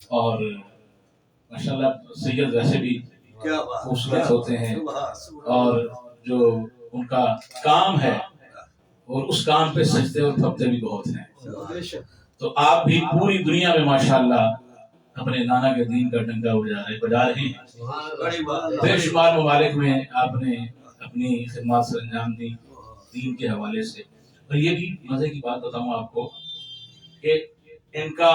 اور ماشاءاللہ سید ویسے بھی خوبصورت ہوتے ہیں، اور جو ان کا کام ہے اور اس کام پہ سجدے اور تھپتے بھی بہت ہیں. تو آپ بھی پوری دنیا میں ماشاءاللہ اپنے نانا کے دین کا ڈنکا بجا رہے ہیں. بے شمار ممالک میں آپ نے اپنی خدمات سر انجام دی دین کے حوالے سے. اور یہ بھی مزے کی بات بتاؤں آپ کو کہ ان کا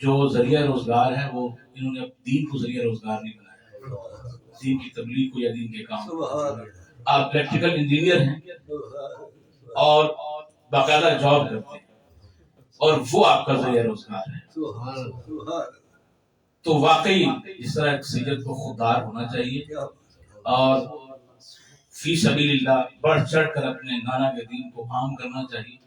جو ذریعہ روزگار ہے وہ انہوں نے دین کو ذریعہ روزگار نہیں بنایا، دین کی تبلیغ کو یا دین کے کام. آپ الیکٹریکل انجینئر ہیں اور باقاعدہ جاب کرتے ہیں اور وہ آپ کا ذریعہ روزگار ہے. تو واقعی اس طرح ایک سید کو خوددار ہونا چاہیے اور فی سبیل اللہ بڑھ چڑھ کر اپنے نانا کے دین کو عام کرنا چاہیے.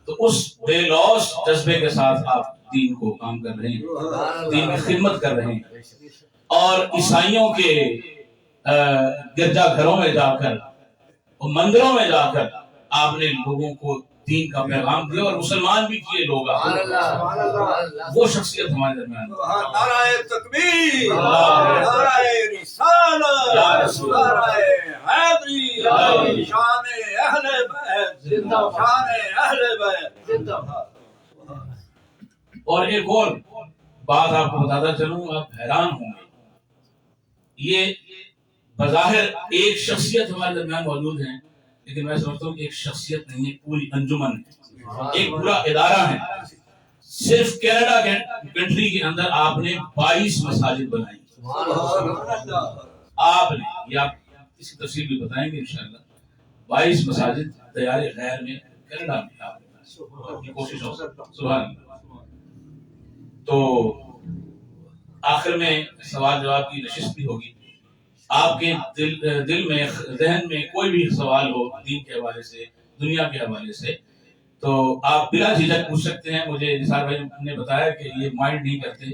تو اس بے لوث جذبے کے ساتھ آپ دین کو کام کر رہے ہیں، دین کی خدمت کر رہے ہیں. اور عیسائیوں کے گرجا گھروں میں جا کر اور مندروں میں جا کر آپ نے لوگوں کو دین کا پیغام دیا اور مسلمان بھی کیے لوگ. وہ شخصیت ہمارے درمیان. نعرہ تکبیر، نعرہ رسالت، نعرہ حیدری، شان اہل بیت، شان اہل بیت. اور ایک اور بات آپ کو بتاتا چلوں، آپ حیران ہوں گے. یہ بظاہر ایک شخصیت ہمارے درمیان موجود ہے، لیکن میں سمجھتا ہوں کہ ایک شخصیت نہیں ہے، پوری انجمن ہے، ایک پورا ادارہ ہے. صرف کینیڈا کے کنٹری کے اندر آپ نے 22 مساجد بنائی. آپ نے یہ آپ اس کی تفصیل بھی بتائیں گے انشاءاللہ. 22 مساجد دیار غیر میں کینیڈا میں آپ نے اپنی کوشش ہو. سبحان اللہ. تو آخر میں سوال جواب کی نشست بھی ہوگی. آپ کے دل میں ذہن میں کوئی بھی سوال ہو دین کے حوالے سے، دنیا کے حوالے سے، تو آپ بلا جھجک پوچھ سکتے ہیں. مجھے نثار بھائی نے بتایا کہ یہ مائنڈ نہیں کرتے،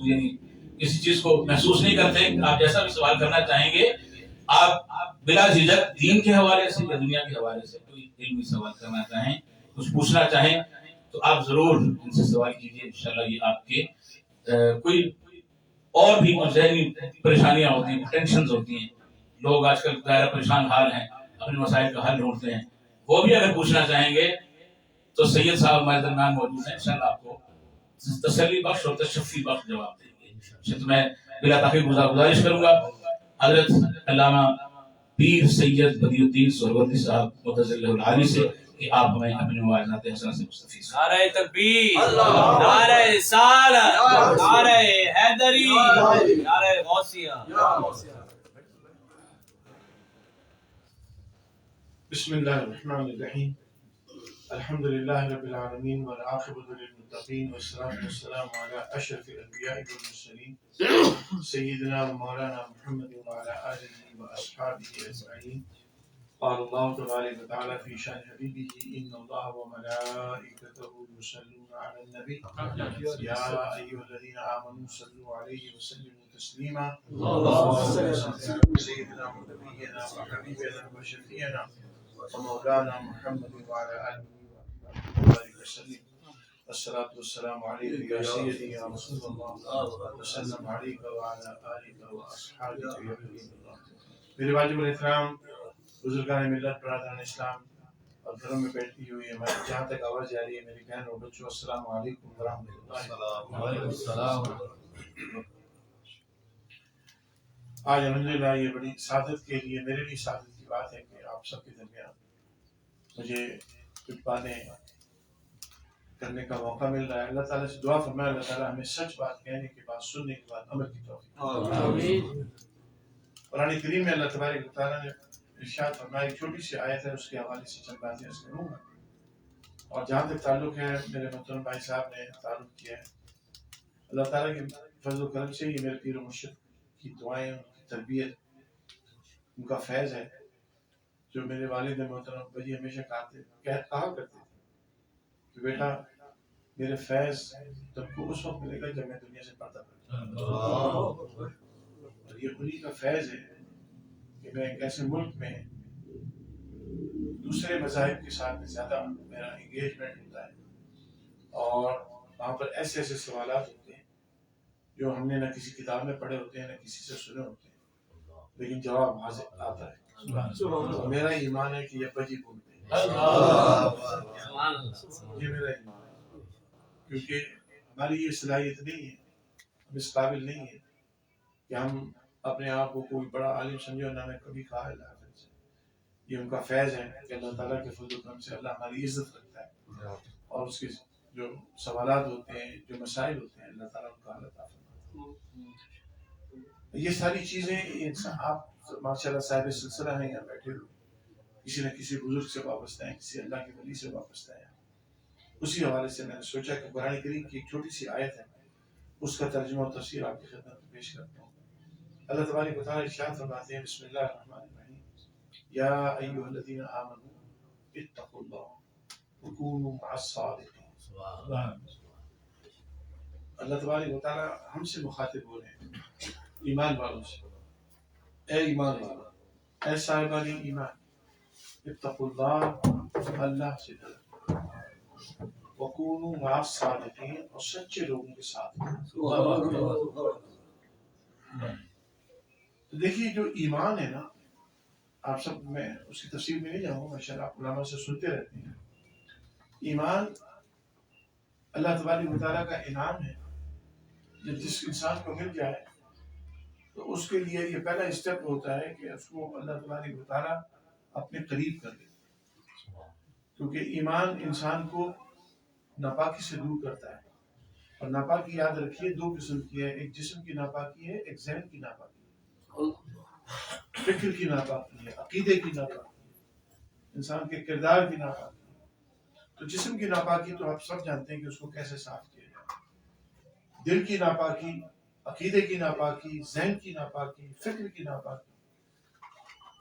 یعنی کسی چیز کو محسوس نہیں کرتے. آپ جیسا بھی سوال کرنا چاہیں گے آپ بلا جھجک دین کے حوالے سے یا دنیا کے حوالے سے کوئی علمی سوال کرنا چاہیں، کچھ پوچھنا چاہیں تو آپ ضرور ان سے سوال کیجیے. انشاءاللہ یہ آپ کے کوئی اور بھی ذہنی پریشانیاں ہوتی ہیں، ٹینشنز ہوتی ہیں. لوگ آج کل ظاہر پریشان حال ہیں، اپنے مسائل کا حل ڈھونڈتے ہیں. وہ بھی اگر پوچھنا چاہیں گے تو سید صاحب ہمارے درمیان موجود ہیں، انشاءاللہ آپ کو تسلی بخش اور تشفی بخش جواب دیں گے. تو میں بلا تاخیر گزارش کروں گا حضرت علامہ پیر سید بدیع الدین سہروردی صاحب مدثر اللہ العالی سے کہ آپ ہمیں اپنے مواعظات حسنہ سے مستفیض. نعرہ تکبیر، نعرہ رسالت، نعرہ حیدری، نعرہ غوثیہ. بسم اللہ الرحمن الرحیم. الحمد للہ رب العالمین والعاقبۃ للمتقین والصلاۃ والسلام علی اشرف الانبیاء والمرسلین سیدنا و مولانا محمد وعلی آلہ واصحابہ اجمعین. قال اللہ تبارک و تعالی فی شان حبیبہ ان اللہ وملائکتہ یصلون علی النبی یا ایھا الذین آمنوا صلوا علیہ وسلموا تسلیما. اللهم صل علی سیدنا و نبینا و حبیبنا و شفیعنا ومولانا محمد وعلى آله وصحبه وسلم. الصلاة والسلام عليك يا سيدي يا رسول الله وسلم عليك وعلى آلك وأصحابك يا حبيب الله. میرے واجب الاحترام بزرگان ملت، برادران اسلام اور گھروں میں بیٹھی ہوئی ہماری جہاں تک آواز جا رہی ہے میری بہن اور بچوں، السلام علیکم ورحمۃ اللہ. وعلیکم السلام. آج الحمدللہ یہ بڑی سعادت کے لیے، میرے لیے سعادت کی بات ہے کہ آپ سب کے درمیان مجھے کچھ باتیں کرنے کا موقع مل رہا ہے. اللہ تعالیٰ سے دعا فرمائے اللہ تعالیٰ ہمیں سچ بات کہنے کے بعد سننے کے بعد عمل کی توفیق. آمین. قرآن کریم میں اللہ تبارک و تعالیٰ نے ارشاد فرمایا، ایک چھوٹی سی آیت ہے، اس کے حوالے سے چند باتیں عرض کروں گا. اور جہاں تک تعلق ہے، میرے محترم بھائی صاحب نے تعلق کیا ہے، اللہ تعالیٰ کے فضل و کرم سے یہ میرے پیر و مرشد کی دعائیں، ان کی تربیت، ان کا فیض ہے. جو میرے والد محترم بھائی ہمیشہ کہا کرتے تھے کہ بیٹا میرے فیض تم کو اس وقت ملے گا جب میں دنیا سے پردہ کروں. اور یہ انہی کا فیض ہے کہ میں ایک ایسے ملک میں دوسرے مذاہب کے ساتھ زیادہ میرا انگیجمنٹ ہوتا ہے اور وہاں پر ایسے ایسے سوالات ہوتے ہیں جو ہم نے نہ کسی کتاب میں پڑھے ہوتے ہیں نہ کسی سے سنے ہوتے ہیں، لیکن جواب واضح آتا ہے۔ میرا ایمان ہے کہ یہ بجی بولتے ہیں، یہ میرا ایمان ہے، کیونکہ ہماری یہ صلاحیت نہیں ہے، ہم اس قابل نہیں ہے کہ ہم اپنے آپ کو کوئی بڑا عالم سمجھے، نہ میں کبھی کہا اللہ حافظ سے۔ یہ ان کا فیض ہے کہ اللہ تعالیٰ کے فضل و کرم سے اللہ ہماری عزت رکھتا ہے، اور اس کے جو سوالات ہوتے ہیں، جو مسائل ہوتے ہیں، اللہ تعالیٰ ان کا حل عطا فرماتا ہے۔ یہ ساری چیزیں آپ ماشاء اللہ صاحب سلسلہ ہیں، یہاں بیٹھے ہو، کسی نہ کسی بزرگ سے وابستہ ہیں، کسی اللہ کے ولی سے وابستہ ہیں۔ اسی حوالے سے میں نے سوچا کہ قرآن کریم کی ایک چھوٹی سی آیت ہے، اس کا ترجمہ اور تفسیر آپ کی خدمت میں پیش کرتا ہوں۔ اللہ تبارک و تعالیٰ ارشاد فرماتے ہیں، بسم اللہ الرحمن الرحیم، یا ایھا الذین آمنوا اتقوا اللہ وکونوا مع الصادقین۔ اللہ تبارک و تعالیٰ ہم سے مخاطب ہو رہے ہیں، ایمان والوں سے۔ اے ایمان والوں، اے صاحبان ایمان، اتقوا اللہ، اللہ سے ڈرو، وکونوا مع الصادقین، اور سچے لوگوں کے ساتھ۔ تو دیکھیے جو ایمان ہے نا، آپ سب، میں اس کی تفصیل میں نہیں جاؤں گا، ماشاءاللہ آپ علماء سے سنتے رہتے ہیں۔ ایمان اللہ تبارک و تعالیٰ کا انعام ہے، جس انسان کو مل جائے تو اس کے لیے یہ پہلا اسٹیپ ہوتا ہے کہ اس کو اللہ تبارک و تعالیٰ اپنے قریب کر لے، کیونکہ ایمان انسان کو ناپاکی سے دور کرتا ہے، اور ناپاکی یاد رکھیے دو قسم کی ہے، ایک جسم کی ناپاکی ہے، ایک ذہن کی ناپاکی ہے، فکر کی ناپاکی ہے، عقیدے کی ناپاکی ہے، انسان کے کردار کی ناپاکی ہے۔ تو جسم کی ناپاکی تو آپ سب جانتے ہیں کہ اس کو کیسے صاف کیا جائے، دل کی ناپاکی، عقیدے کی ناپاکی، ذہن کی ناپاکی، فکر کی ناپاکی،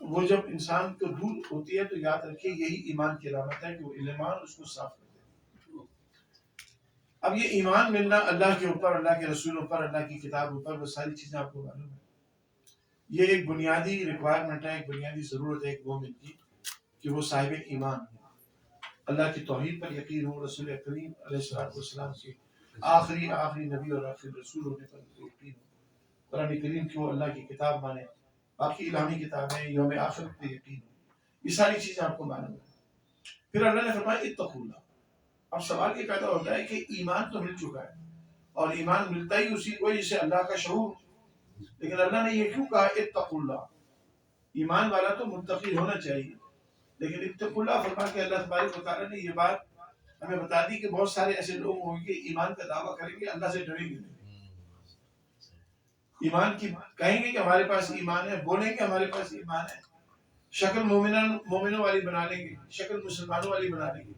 وہ جب انسان کو دور ہوتی ہے تو یاد رکھیے یہی ایمان کی علامت ہے کہ وہ ایمان اس کو صاف کرتے ہیں۔ اب یہ ایمان ملنا اللہ کے اوپر، اللہ کے رسولوں پر، اللہ کی کتابوں پر، وہ ساری چیزیں آپ کو معلوم ہے، یہ ایک بنیادی ریکوائرمنٹ ہے، ایک بنیادی ضرورت ہے ایک مومن کی کہ وہ صاحب ایمان ہے، اللہ کی توحید پر یقین ہو، رسول کریم علیہ السلام کے آخری نبی اور آخری رسول ہونے پر یقین ہو، قرآن کریم کی وہ اللہ کی کتاب مانے، باقی الہامی کتابیں، یوم آخر پہ یقین ہو، یہ ساری چیزیں آپ کو معلوم ہے۔ پھر اللہ نے فرمایا اتقوا اللہ۔ اب سوال یہ پیدا ہوتا ہے کہ ایمان تو مل چکا ہے، اور ایمان ملتا ہی اسی کو جسے اللہ کا شعور، لیکن اللہ نے یہ کیوں کہا اتقوا اللہ؟ ایمان والا تو متقی ہونا چاہیے، لیکن اتقوا اللہ فرما کے اللہ تبارک و تعالیٰ نے یہ بات ہمیں بتا دی کہ بہت سارے ایسے لوگ ہوں گے ایمان کا دعویٰ کریں گے، اللہ سے ڈریں گے نہیں، ایمان کی کہیں گے کہ ہمارے پاس ایمان ہے، بولیں گے ہمارے پاس ایمان ہے، شکل مومنوں والی بنا لیں گے، شکل مسلمانوں والی بنا لیں گے،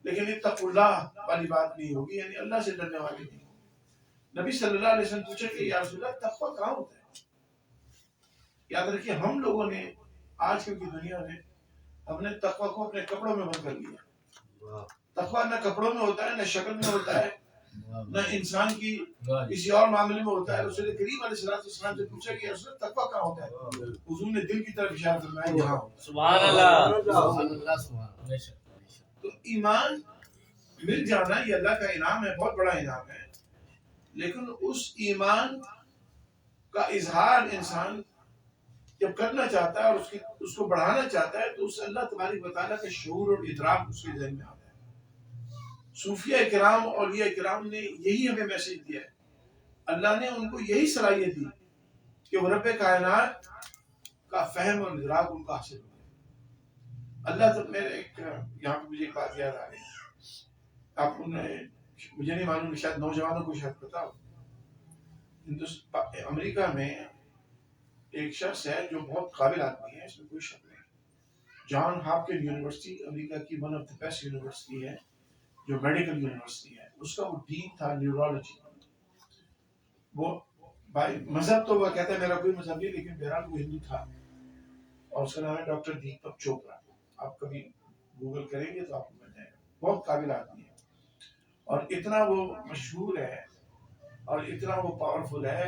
لیکن اتقوا اللہ والی بات نہیں ہوگی، یعنی اللہ سے ڈرنے والی نہیں ہوگی۔ نبی صلی اللہ علیہ وسلم پوچھے کہ یا رسول اللہ تقویٰ کہاں ہوتا ہے؟ یاد رکھیے ہم لوگوں نے آج کل کی دنیا میں ہم نے تقویٰ کو اپنے کپڑوں میں بند کر لیا۔ تقویٰ نہ کپڑوں میں ہوتا ہے، نہ شکل میں ہوتا ہے، نہ انسان کی کسی اور معاملے میں ہوتا ہے۔ رسول کریم علیہ السلام سے پوچھا کہ رسول تقویٰ کہاں ہوتا ہے؟ حضور نے دل کی طرف اشارہ فرمایا یہاں۔ سبحان اللہ۔ تو ایمان مل جانا یہ اللہ کا انعام ہے، بہت بڑا انعام ہے، لیکن اس ایمان کا اظہار انسان جب کرنا چاہتا ہے اور اس کو بڑھانا چاہتا ہے تو اس اللہ تبارک و تعالیٰ کا شعور اور ادراک اس کے ذہن میں آتا ہے۔ صوفیہ کرام اور اولیاء کرام نے یہی ہمیں میسج دیا ہے، اللہ نے ان کو یہی صلاحیت دی کہ وہ رب کائنات کا فہم اور ادراک ان کا حاصل ہو۔ اللہ تو میرے یہاں پہ مجھے ایک بات یاد آ رہی ہے، آپ مجھے نہیں معلوم، شاید نوجوانوں کو شاید پتا ہو، امریکہ میں ایک شخص ہے جو بہت قابل آدمی ہے، اس میں کوئی شک نہیں، جان ہاپکن یونیورسٹی امریکہ کی one of the best university ہے، جو میڈیکل یونیورسٹی ہے، اس کا وہ ڈین تھا نیورولوجی۔ وہ بھائی مذہب تو وہ کہتا ہے میرا کوئی مذہب نہیں، لیکن بہرحال وہ ہندو تھا، اور اس کا نام ہے ڈاکٹر دیپک چوپڑا۔ آپ کبھی گوگل کریں گے تو آپ کو مل جائے گا، بہت قابل آدمی ہے، اور اتنا وہ مشہور ہے اور اتنا وہ پاورفل ہے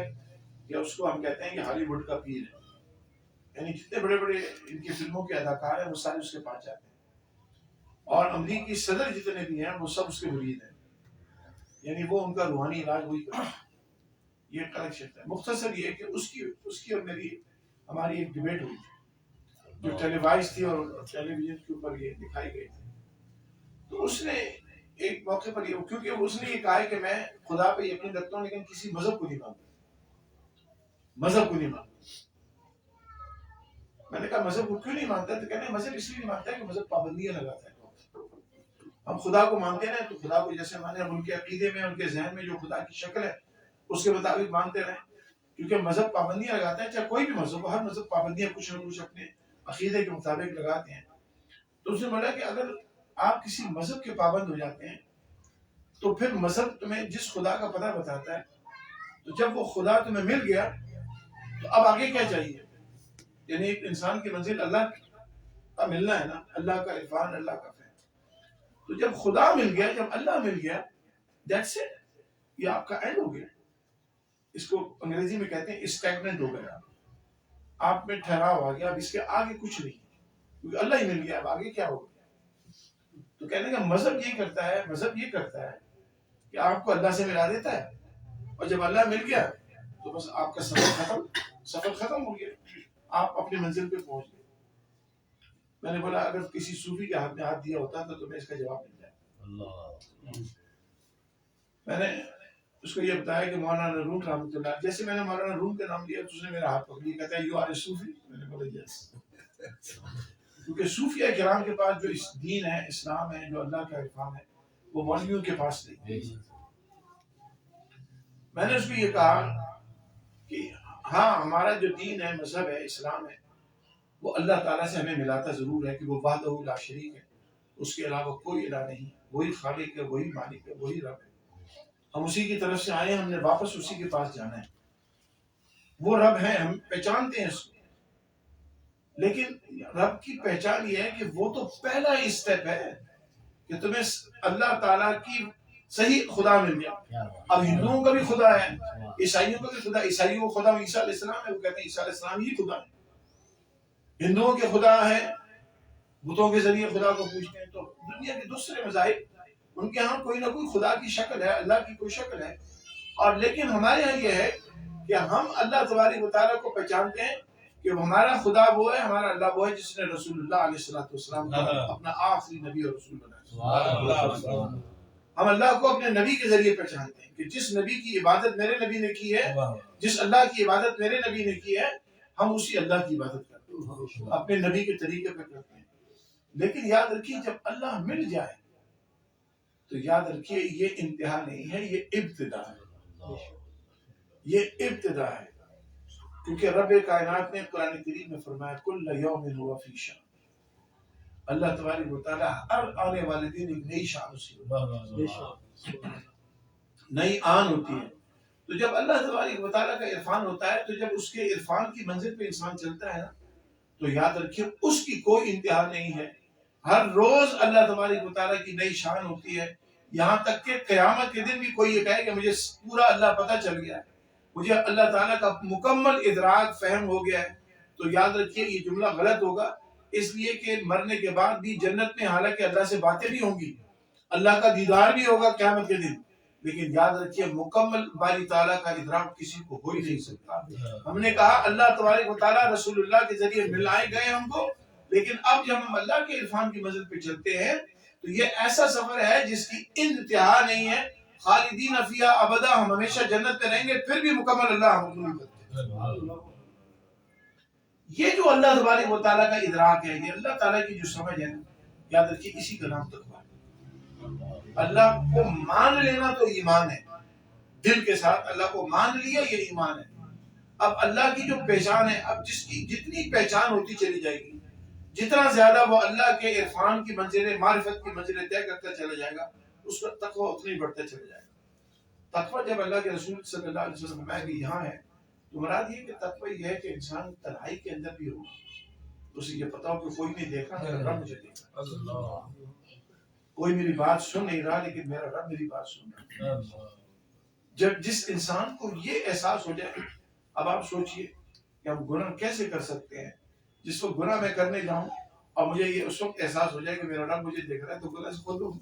کہ اس کو ہم کہتے ہیں کہ ہالی ووڈ کا پیر ہے، یعنی جتنے بڑے بڑے ان کی فلموں کے اداکار ہیں وہ سارے اس کے پاس جاتے ہیں، اور امریکی صدر جتنے بھی ہیں وہ سب اس کے مرید ہیں، یعنی وہ ان کا روحانی علاج وہی کرتے ہیں۔ یہ کریکشن ہے. مختصر یہ کہ اس کی اور میری ہماری ایک ڈبیٹ ہوئی تھی جو ٹیلی وائز تھی اور ٹیلی ویژن کے اوپر یہ دکھائی گئی تھی. تو اس نے ایک موقع پر یہ، کیونکہ اس نے یہ کہا ہے کہ میں خدا پہ یقین رکھتا ہوں لیکن کسی مذہب کو نہیں مانتا، مذہب کو نہیں مانتا. میں نے کہا مذہب کو کیوں نہیں مانتا؟ تو کہنے مذہب اس لیے نہیں مانتا ہے کہ مذہب پابندیاں لگاتا ہے. ہم خدا کو مانتے ہیں تو خدا کو جیسے مانے، ہم ان کے عقیدے میں، ان کے ذہن میں جو خدا کی شکل ہے اس کے مطابق مانتے رہیں. کیونکہ مذہب پابندیاں لگاتا ہے، چاہے کوئی بھی مذہب ہو، ہر مذہب پابندیاں کچھ نہ کچھ اپنے عقیدے کے مطابق لگاتے ہیں. تو اس نے بولا کہ اگر آپ کسی مذہب کے پابند ہو جاتے ہیں تو پھر مذہب تمہیں جس خدا کا پتہ بتاتا ہے، تو جب وہ خدا تمہیں مل گیا تو اب آگے کیا چاہیے؟ یعنی ایک انسان کی منزل اللہ کا ملنا ہے نا، اللہ کا عرفان، اللہ کا فہم. تو جب خدا مل گیا، جب اللہ مل گیا، دیٹس اٹ، یہ آپ کا اینڈ ہو گیا. اس کو انگریزی میں کہتے ہیں اسٹیگننٹ ہو گیا، آپ میں ٹھہراؤ آ گیا، اب اس کے آگے کچھ نہیں، کیونکہ اللہ ہی مل گیا، اب آگے کیا ہوگا؟ تو کہنے کا مذہب یہ کرتا ہے، مذہب یہ کرتا ہے کہ آپ کو اللہ سے ملا دیتا ہے، اور جب اللہ مل گیا تو بس آپ کا سفر ختم ہو گیا، آپ اپنی منزل پہ پہنچ گئے. میں نے بولا اگر کسی صوفی کے ہاتھ میں ہاتھ دیا ہوتا تو تمہیں اس کا جواب مل جائے. میں نے اس کو یہ بتایا کہ مولانا روم رحمۃ اللہ، جیسے میں نے مولانا روم کا نام لیا تو اس نے میرا ہاتھ پکڑ لیا، کہتا ہے یو آر اے صوفی. میں نے بولا یس. کیونکہ صوفیہ کرام کے پاس جو دین ہے، اسلام ہے، جو اللہ کا عرفان ہے، وہ مولویوں کے پاس نہیں. میں نے اس کو یہ کہا کہ ہاں ہمارا جو دین ہے، مذہب ہے، اسلام ہے، وہ اللہ تعالیٰ سے ہمیں ملاتا ضرور ہے کہ وہ وحدہ لا شریک ہے، اس کے علاوہ کوئی الہ نہیں، وہی خالق ہے، وہی مالک ہے، وہی رب ہے. ہم اسی کی طرف سے آئے ہیں، ہم نے واپس اسی کے پاس جانا ہے. وہ رب ہے، ہم پہچانتے ہیں اس کو، لیکن رب کی پہچان یہ ہے کہ وہ تو پہلا اسٹیپ ہے کہ تمہیں اللہ تعالیٰ کی صحیح خدا مل گیا. اب ہندوؤں کا بھی خدا ہے، عیسائیوں کا بھی خدا. عیسائیوں کا خدا عیسیٰ علیہ السلام ہے، وہ کہتے ہیں عیسیٰ علیہ السلام ہی خدا ہے. ہندوؤں کے خدا ہے، بتوں کے ذریعے خدا کو پوچھتے ہیں. تو دنیا کے دوسرے مذاہب، ان کے ہاں کوئی نہ کوئی خدا کی شکل ہے، اللہ کی کوئی شکل ہے. اور لیکن ہمارے ہاں یہ ہے کہ ہم اللہ تبارک و تعالیٰ کو پہچانتے ہیں کہ ہمارا خدا وہ ہے، ہمارا اللہ وہ ہے جس نے رسول اللہ علیہ السلام کو اپنا آخری نبی اور رسول بنایا. ہم اللہ کو اپنے نبی کے ذریعے پہچانتے ہیں کہ جس نبی کی عبادت میرے نبی نے کی ہے، جس اللہ کی عبادت میرے نبی نے کی ہے، ہم اسی اللہ کی عبادت کرتے ہیں، اپنے نبی کے طریقے پہ کرتے ہیں. لیکن یاد رکھیے جب اللہ مل جائے تو یاد رکھیے یہ انتہا نہیں ہے، یہ ابتدا ہے. یہ ابتدا ہے، کیونکہ رب کائنات نے قرآن کریم میں فرمایا کل یوم ہوا فی شان. اللہ تبارک و تعالیٰ ہر آنے والے دن ایک نئی شان اسی نئی آن ہوتی ہے. تو جب اللہ تبارک و تعالیٰ کا عرفان ہوتا ہے، تو جب اس کے عرفان کی منزل پہ انسان چلتا ہے نا، تو یاد رکھیے اس کی کوئی انتہا نہیں ہے. ہر روز اللہ تبارک و تعالیٰ کی نئی شان ہوتی ہے، یہاں تک کہ قیامت کے دن بھی کوئی یہ کہے کہ مجھے پورا اللہ پتہ چل گیا ہے، مجھے اللہ تعالیٰ کا مکمل ادراک فہم ہو گیا ہے، تو یاد رکھیے یہ جملہ غلط ہوگا. اس لیے کہ مرنے کے بعد بھی جنت میں حالانکہ اللہ سے باتیں بھی ہوں گی، اللہ کا دیدار بھی ہوگا قیامت کے دن، لیکن یاد رکھیے مکمل باری تعالیٰ کا ادراک کسی کو ہو ہی نہیں سکتا. ہم نے کہا اللہ تبارک و تعالیٰ رسول اللہ کے ذریعے ملائے گئے ہم کو، لیکن اب جب ہم اللہ کے عرفان کی منزل پہ چلتے ہیں تو یہ ایسا سفر ہے جس کی انتہا نہیں ہے. خالدین فیہا ابدا، ہم ہمیشہ جنت میں رہیں گے، پھر بھی مکمل اللہ ہم کو نہیں کرتے. یہ جو اللہ تبارک و تعالیٰ کا ادراک ہے، یہ اللہ تعالیٰ کی جو سمجھ ہے، یاد رکھیے اسی کا نام تقویٰ ہے. اللہ کو مان لینا تو ایمان ہے، دل کے ساتھ اللہ کو مان لیا یہ ایمان ہے. اب اللہ کی جو پہچان ہے، اب جس کی جتنی پہچان ہوتی چلی جائے گی، جتنا زیادہ وہ اللہ کے عرفان کی منزلیں، معرفت کی منزلیں طے کرتا چلا جائے گا، اس کا تقویٰ اتنی بڑھتا چلا جائے گا. تقویٰ جب اللہ کے رسول صلی اللہ علیہ وسلم فرمایا کہ یہاں ہے، تو مراد یہ کہ تقویٰ یہ ہے کہ انسان تنہائی کے اندر بھی ہوگا، اسے یہ پتا ہو کہ کوئی نہیں دیکھ رہا، میرا رب مجھے دیکھ رہا، کوئی میری بات سن نہیں رہا لیکن میرا رب میری بات سن رہا. جب جس انسان کو یہ احساس ہو جائے، اب آپ سوچئے کہ ہم گناہ کیسے کر سکتے ہیں. جس وقت گناہ میں کرنے جاؤں اور مجھے یہ اس وقت احساس ہو جائے کہ میرا رب مجھے دیکھ رہا ہے، تو گناہ سے خود ہوں.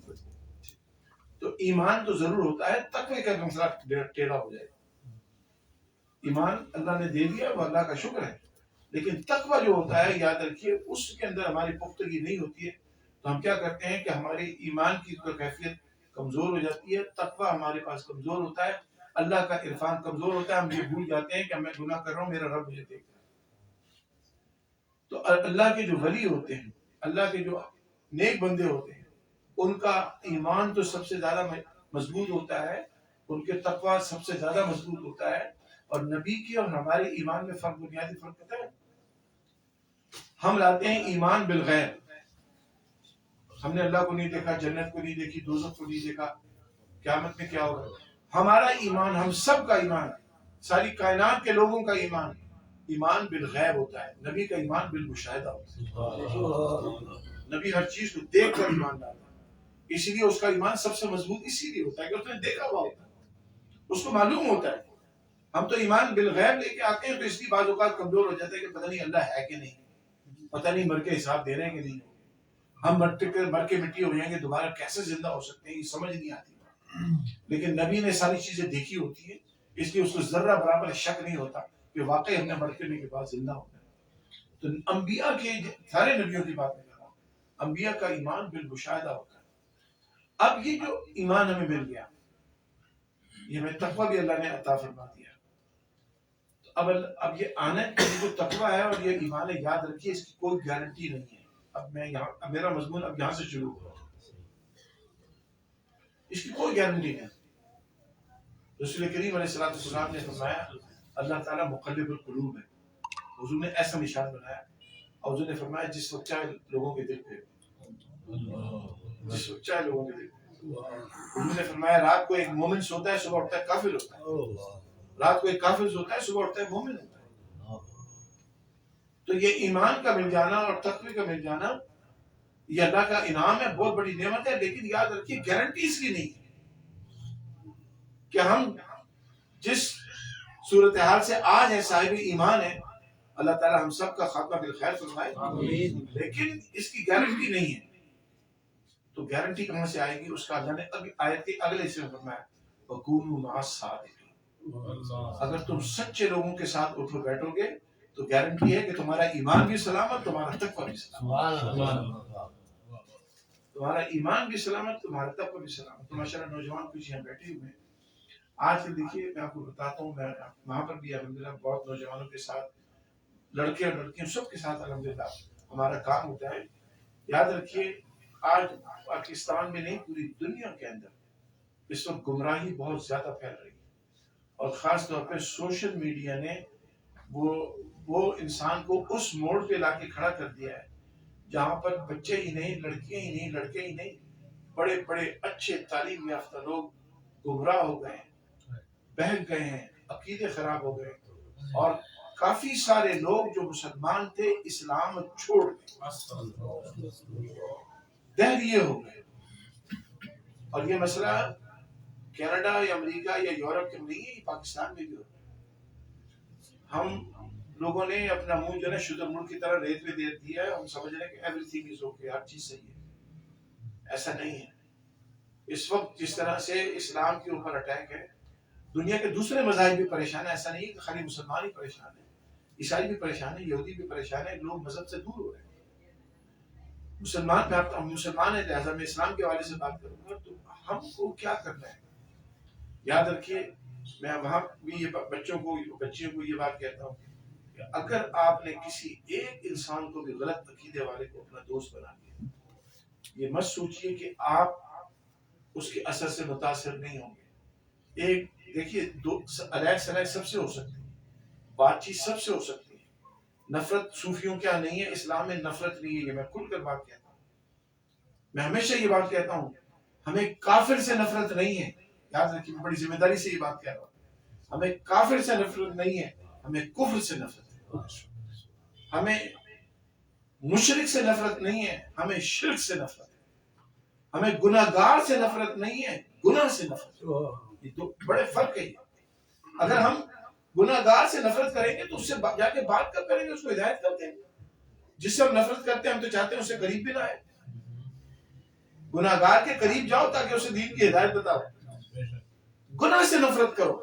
تو ایمان تو ضرور ہوتا ہے، تقوی کا مسئلہ ٹیڑھا ہو جائے. ایمان اللہ نے دے دیا وہ اللہ کا شکر ہے، لیکن تقوی جو ہوتا ہے یاد رکھیے اس کے اندر ہماری پختگی نہیں ہوتی ہے، تو ہم کیا کرتے ہیں کہ ہماری ایمان کی کیفیت کمزور ہو جاتی ہے، تقوی ہمارے پاس کمزور ہوتا ہے، اللہ کا عرفان کمزور ہوتا ہے، ہم یہ بھول جاتے ہیں کہ میں گناہ کر رہا ہوں، میرا رب مجھے دیکھ رہا ہے۔ تو اللہ کے جو ولی ہوتے ہیں، اللہ کے جو نیک بندے ہوتے ہیں، ان کا ایمان تو سب سے زیادہ مضبوط ہوتا ہے، ان کے تقوی سب سے زیادہ مضبوط ہوتا ہے۔ اور نبی کے اور ہمارے ایمان میں فرق، بنیادی فرق ہوتا ہے، ہم لاتے ہیں ایمان بالغیب، ہم نے اللہ کو نہیں دیکھا، جنت کو نہیں دیکھی، دوزخ کو نہیں دیکھا، قیامت میں کیا ہوگا۔ ہمارا ایمان، ہم سب کا ایمان، ساری کائنات کے لوگوں کا ایمان، ایمان بالغیب ہوتا ہے، نبی کا ایمان بالمشاہدہ ہوتا ہے، نبی ہر چیز کو دیکھ کر ایمان لاتا ہے، اسی لیے اس کا ایمان سب سے مضبوط اسی لیے ہوتا ہے کہ اس نے دیکھا ہوا ہوتا ہے، اس کو معلوم ہوتا ہے۔ ہم تو ایمان بالغیب لے کے آتے ہیں تو اس کی بعض اوقات کمزور ہو جاتا ہے کہ پتہ نہیں اللہ ہے کہ نہیں، پتہ نہیں مر کے حساب دے رہے ہیں کہ نہیں، ہم مر کے مٹی ہو جائیں گے، دوبارہ کیسے زندہ ہو سکتے ہیں، یہ سمجھ نہیں آتی۔ لیکن نبی نے ساری چیزیں دیکھی ہوتی ہیں، اس لیے اس کو ذرہ برابر شک نہیں ہوتا کہ واقعی ہم نے مرنے کے بعد زندہ ہونا ہے۔ تو انبیاء کے سارے نبیوں کی بات میں کر رہا ہوں، انبیاء کا ایمان بالمشاہدہ ہوتا ہے۔ اب یہ جو ایمان ہمیں مل گیا، یہ ہمیں تقوی بھی اللہ نے عطا فرما دیا۔ اب یہ آنے کا جو تقوی ہے اور یہ ایمان ہے، یاد رکھیے اس کی کوئی گارنٹی نہیں ہے۔ اب میرا مضمون اب یہاں سے شروع ہو رہا ہے، اس کی کوئی گارنٹی نہیں۔ رسول کریم علیہ السلام نے فرمایا اللہ تعالیٰ مقلب القلوب ہے، حضور نے ایسا نشان بنایا، اور حضور نے فرمایا جس وقت چاہے لوگوں کے دل پہ، جس وقت چاہے لوگوں کے دل پہ۔ حضور نے فرمایا رات کو ایک مومن سوتا ہے، صبح اٹھتا ہے کافر ہوتا ہے، رات کو ایک کافر سوتا ہے، صبح اٹھتا ہے مومن ہوتا ہے۔ تو یہ ایمان کا مل جانا اور تقوی کا مل جانا یہ اللہ کا انعام ہے، بہت بڑی نعمت ہے، لیکن یاد رکھیے گارنٹی اس کی نہیں ہے کہ ہم جس صورتحال سے آج ہے صاحب ایمان ہے، اللہ تعالی ہم سب کا خاتمہ بالخیر فرمائے، لیکن اس کی گارنٹی نہیں ہے۔ تو گارنٹی کہاں سے آئے گی؟ اس کا اللہ نے ابھی آیت کے اگلے سے فرمایا وَكُونُوا مَعَ الصَّادِقِينَ، اگر تم سچے لوگوں کے ساتھ اٹھو بیٹھو گے تو گارنٹی ہے کہ تمہارا ایمان بھی سلامت، تمہارا تقوی بھی سلامت، تمہارا ایمان بھی سلامت، تمہارا تقوی بھی سلامت۔ تو ماشاءاللہ نوجوان کچھ یہاں بیٹھے ہوئے ہیں، آج سے دیکھیے میں آپ کو بتاتا ہوں، میں وہاں پر بھی الحمدللہ بہت نوجوانوں کے ساتھ، لڑکے اور لڑکیوں سب کے ساتھ الحمدللہ ہمارا کام ہوتا ہے۔ یاد رکھیے آج پاکستان میں نہیں، پوری دنیا کے اندر اس وقت گمراہی بہت زیادہ پھیل رہی ہے، اور خاص طور پہ سوشل میڈیا نے وہ انسان کو اس موڑ پہ لا کے کھڑا کر دیا ہے جہاں پر بچے ہی نہیں، لڑکیاں ہی نہیں، لڑکے ہی نہیں، بڑے بڑے اچھے تعلیم یافتہ لوگ گمراہ ہو گئے ہیں، بہک گئے ہیں، عقیدے خراب ہو گئے، اور کافی سارے لوگ جو مسلمان تھے اسلام چھوڑ گئے، دہریے ہو گئے۔ اور یہ مسئلہ کینیڈا یا امریکہ یا یورپ کے نہیں ہے، یہ پاکستان میں بھی ہوتا ہے۔ ہم لوگوں نے اپنا منہ جو ہے شدر ملک کی طرح ریت میں دے دیا ہے، ہم سمجھ رہے ہیں کہ ایوری تھنگ از اوکے، ہر چیز صحیح ہے۔ ایسا نہیں ہے۔ اس وقت جس طرح سے اسلام کے اوپر اٹیک ہے، دنیا کے دوسرے مذاہب بھی پریشان ہیں، ایسا نہیں کہ خالی مسلمان ہی پریشان ہیں، عیسائی بھی پریشان ہیں، یہودی بھی پریشان ہیں، لوگ مذہب سے دور ہو رہے ہیں۔ مسلمان ہے، لہٰذا میں اسلام کے حوالے سے بات کروں گا، تو ہم کو کیا کرنا ہے؟ یاد رکھیے میں وہاں بھی یہ بچیوں کو یہ بات کہتا ہوں کہ اگر آپ نے کسی ایک انسان کو بھی غلط عقیدے والے کو اپنا دوست بنا لیا، یہ مت سوچئے کہ آپ اس کے اثر سے متاثر نہیں ہوں گے۔ ایک دیکھیے علیحدہ سلیح سب سے ہو سکتی ہے، بات چیت سب سے ہو سکتی ہے، نفرت صوفیوں کیا نہیں ہے، اسلام میں نفرت نہیں ہے، یہ میں کھل کر بات کہتا ہوں۔ میں ہمیشہ یہ بات کہتا ہوں، ہمیں کافر سے نفرت نہیں ہے، یاد رکھیے میں بڑی ذمہ داری سے یہ بات کہہ رہا ہوں، ہمیں کافر سے نفرت نہیں ہے، ہمیں کفر سے نفرت ہے، ہمیں مشرک سے نفرت نہیں ہے، ہمیں شرک سے نفرت ہے، ہمیں گناہ گار سے نفرت نہیں ہے، گناہ سے نفرت ہے۔ یہ دو بڑے فرق ہے۔ اگر ہم گناہ گار سے نفرت کریں گے تو اس سے جا کے بات کب کریں گے، اس کو ہدایت کب دیں گے؟ جس سے ہم نفرت کرتے ہیں ہم تو چاہتے ہیں اس سے قریب بھی نہ آئے، گناہ گار کے قریب جاؤ تاکہ اسے دین کی ہدایت بتاؤ۔ گناہ سے نفرت کرو،